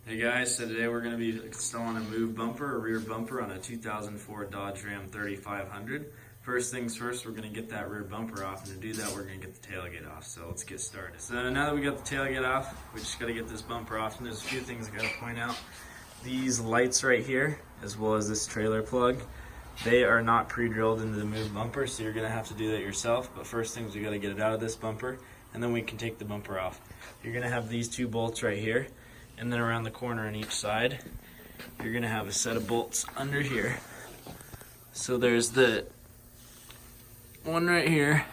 Hey guys, so today we're going to be installing a move bumper, a rear bumper on a 2004 Dodge Ram 3500. First things first, we're going to get that rear bumper off, and to do that we're going to get the tailgate off, so let's get started. So now that we got the tailgate off, we just got to get this bumper off, and there's a few things I got to point out. These lights right here, as well as this trailer plug, they are not pre-drilled into the move bumper, so you're going to have to do that yourself, but first things we got to get it out of this bumper, and then we can take the bumper off. You're going to have these two bolts right here, and then around the corner on each side you're going to have a set of bolts under here. So there's the one right here,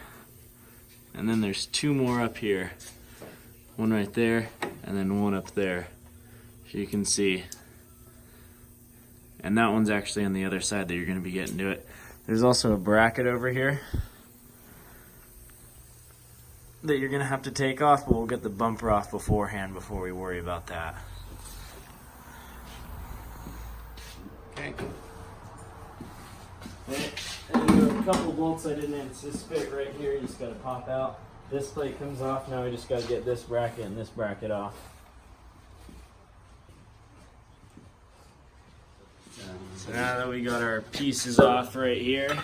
and then there's two more up here, one right there and then one up there, so you can see, and that one's actually on the other side that you're going to be getting to it. There's also a bracket over here that you're going to have to take off, but we'll get the bumper off beforehand before we worry about that. Okay. And there are a couple bolts I didn't anticipate right here. You just got to pop out. This plate comes off. Now we just got to get this bracket and this bracket off. So now that we got our pieces off right here,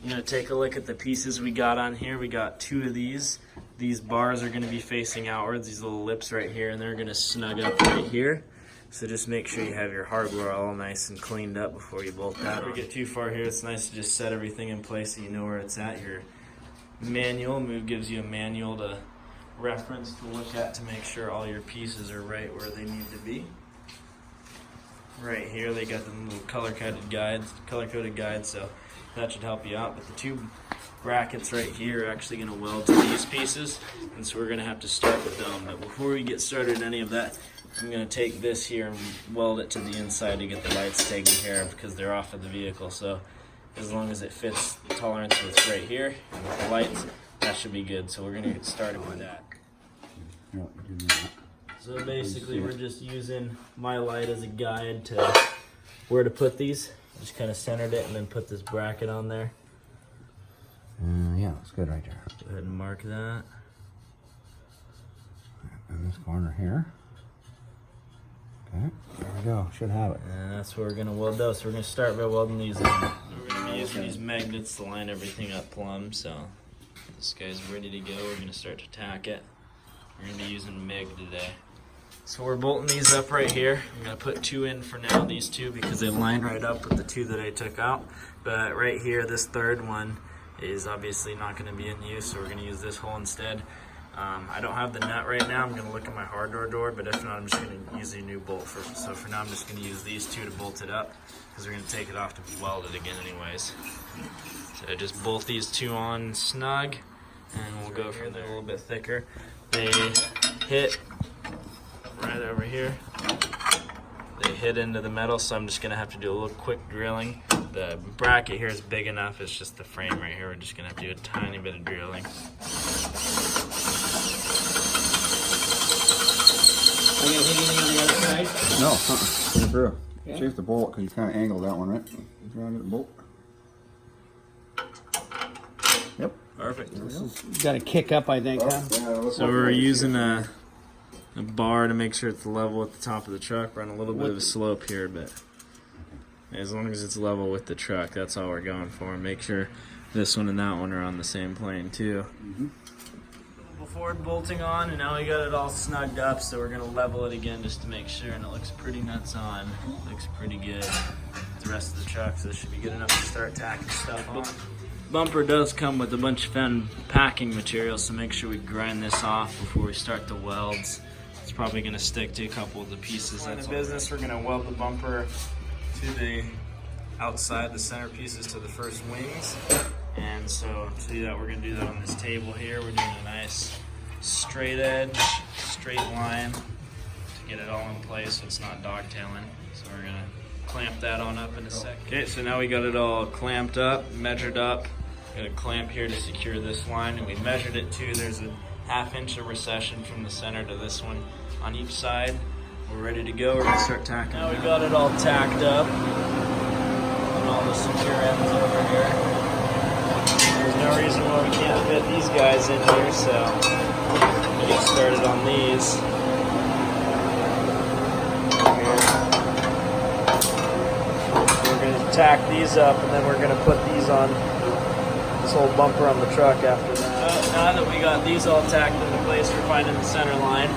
you know, take a look at the pieces we got on here. We got two of these. These bars are going to be facing outwards, these little lips right here, and they're going to snug up right here. So just make sure you have your hardware all nice and cleaned up before you bolt that on. If we get too far here, it's nice to just set everything in place so you know where it's at. Your manual, Move gives you a manual to reference to look at to make sure all your pieces are right where they need to be. Right here they got the little color-coded guides, so that should help you out. But the two brackets right here are actually going to weld to these pieces, and so we're going to have to start with them. But before we get started in any of that, I'm going to take this here and weld it to the inside to get the lights taken care of, because they're off of the vehicle. So as long as it fits the tolerance that's right here and with the lights, that should be good. So we're going to get started with that. So basically we're just using my light as a guide to where to put these. Just kind of centered it and then put this bracket on there. Yeah, that's good right there. Go ahead and mark that. In this corner here. Okay, there we go. Should have it. And that's where we're going to weld those. So we're going to start by welding these in. We're going to be using these magnets to line everything up plumb. So this guy's ready to go. We're going to start to tack it. We're going to be using MIG today. So we're bolting these up right here. I'm going to put two in for now, these two, because they line right up with the two that I took out. But right here, this third one is obviously not going to be in use, so we're going to use this hole instead. I don't have the nut right now. I'm going to look at my hard door, but if not, I'm just going to use a new bolt. So for now, I'm just going to use these two to bolt it up, because we're going to take it off to weld it again anyways. So just bolt these two on snug, and we'll go from there. A little bit thicker. They hit right over here. They hit into the metal, so I'm just going to have to do a little quick drilling. The bracket here is big enough, it's just the frame right here. We're just going to have to do a tiny bit of drilling. Are you hitting anything on the other side? No, Put it through. Okay. See if the bolt, because you kind of angled that one, right? Trying to get the bolt. Yep. Perfect. You got to kick up, I think, huh? Yeah, So we're using a bar to make sure it's level with the top of the truck. We're on a little bit of a slope here, but as long as it's level with the truck, that's all we're going for. Make sure this one and that one are on the same plane too. Forward bolting on, and now we got it all snugged up, so we're going to level it again just to make sure, and it looks pretty nuts on. Looks pretty good. The rest of the truck, so this should be good enough to start tacking stuff on. Bumper does come with a bunch of Fenn packing material, so make sure we grind this off before we start the welds. It's probably going to stick to a couple of the pieces. In the business, we're going to weld the bumper to the outside, the center pieces to the first wings. And so to do that, we're going to do that on this table here. We're doing a nice straight edge, straight line to get it all in place so it's not dogtailing. So we're going to clamp that on up in a second. Okay, so now we got it all clamped up, measured up. Got a clamp here to secure this line, and we measured it too. There's a 1/2 inch of recession from the center to this one on each side. We're ready to go. We're going to start tacking. Now we got it all tacked up on all the secure ends over here. There's no reason why we can't fit these guys in here, so we'll get started on these. tack these up, and then we're going to put these on this whole bumper on the truck after that. Now that we got these all tacked into place, we're finding the center line.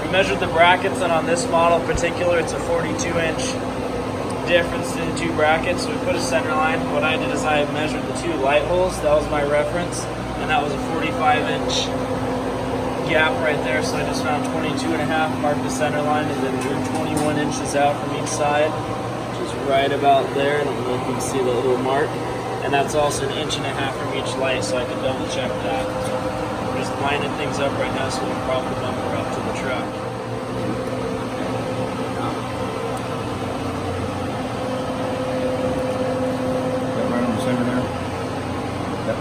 We measured the brackets, and on this model in particular, it's a 42-inch difference in the two brackets. So we put a center line. What I did is I measured the two light holes. That was my reference, and that was a 45-inch gap right there. So I just found 22.5, marked the center line, and then drew 21 inches out from each side, which is right about there. I don't know if you can see the little mark. And that's also 1.5 inches from each light, so I can double check that. We're just lining things up right now so we can prop the bumper up to the truck. Right on the center there. Yep.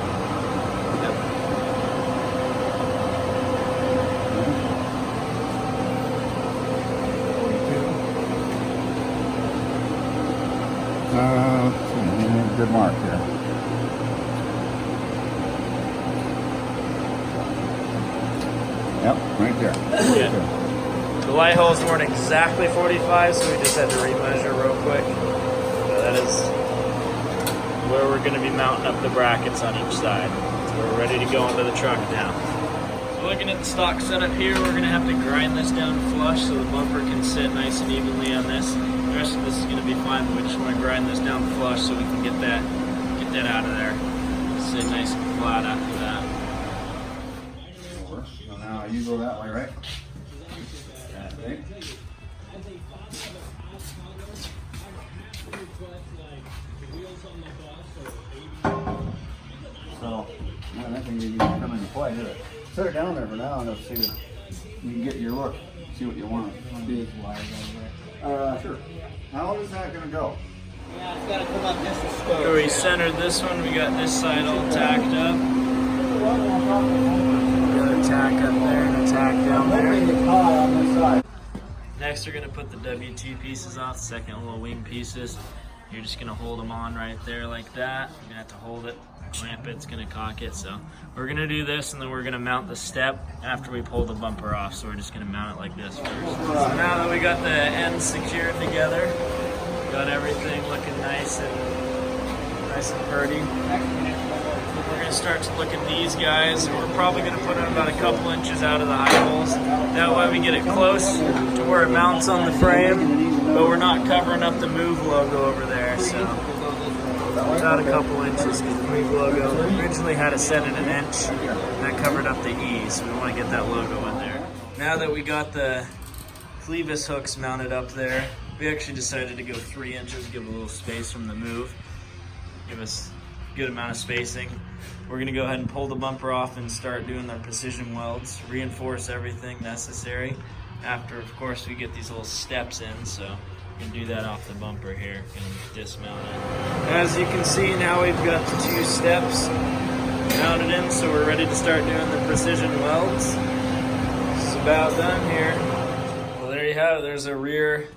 Good mark here. Yep, right there. Yeah. The light holes weren't exactly 45, so we just had to remeasure real quick. So that is where we're going to be mounting up the brackets on each side. So we're ready to go into the truck now. So looking at the stock setup here, we're going to have to grind this down flush so the bumper can sit nice and evenly on this. The rest of this is going to be fine, but we just want to grind this down flush so we can get that out of there. Sit nice and flat after that. So now you go that way, right? Okay. So, man, that thing didn't even come into play, did it? Set it down there for now and let's see if you can get your look. See what you want. Sure. How is that going to go? Yeah, it's got to come up just a So skosh. we centered this one, we got this side all tacked up. Got a tack up there and a tack down there. Next we're going to put the WT pieces off, second little wing pieces. You're just going to hold them on right there like that. You're going to have to hold it, clamp it, it's going to cock it. So we're going to do this and then we're going to mount the step after we pull the bumper off. So we're just going to mount it like this first. So now that we got the ends secured together, got everything looking nice and pretty, we're going to start to look at these guys. We're probably going to put them about a couple inches out of the high holes. That way we get it close to where it mounts on the frame, but we're not covering up the Move logo over there. So about a couple inches, because the Move logo originally had it set at 1 inch. That covered up the E, so we want to get that logo in there. Now that we got the clevis hooks mounted up there, we actually decided to go 3 inches, give a little space from the Move, give us a good amount of spacing. We're going to go ahead and pull the bumper off and start doing our precision welds, reinforce everything necessary. After, of course, we get these little steps in, so we can do that off the bumper here and dismount it. As you can see, now we've got the 2 steps mounted in, so we're ready to start doing the precision welds. It's about done here. Well, there you have it. There's a rear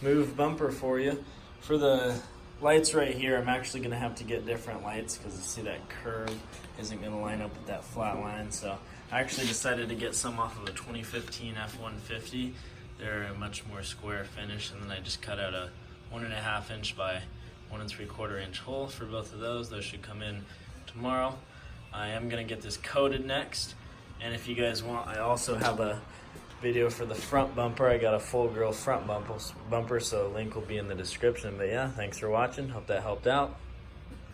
Move bumper for you. For the lights right here, I'm actually going to have to get different lights because you see that curve isn't going to line up with that flat line. So I actually decided to get some off of a 2015 F-150. They're a much more square finish, and then I just cut out a 1.5 inch by 1 3/4 inch hole for both of those. Those should come in tomorrow. I am going to get this coated next, and if you guys want, I also have a video for the front bumper. I got a full grill front bumper, so a link will be in the description. But yeah, thanks for watching. Hope that helped out.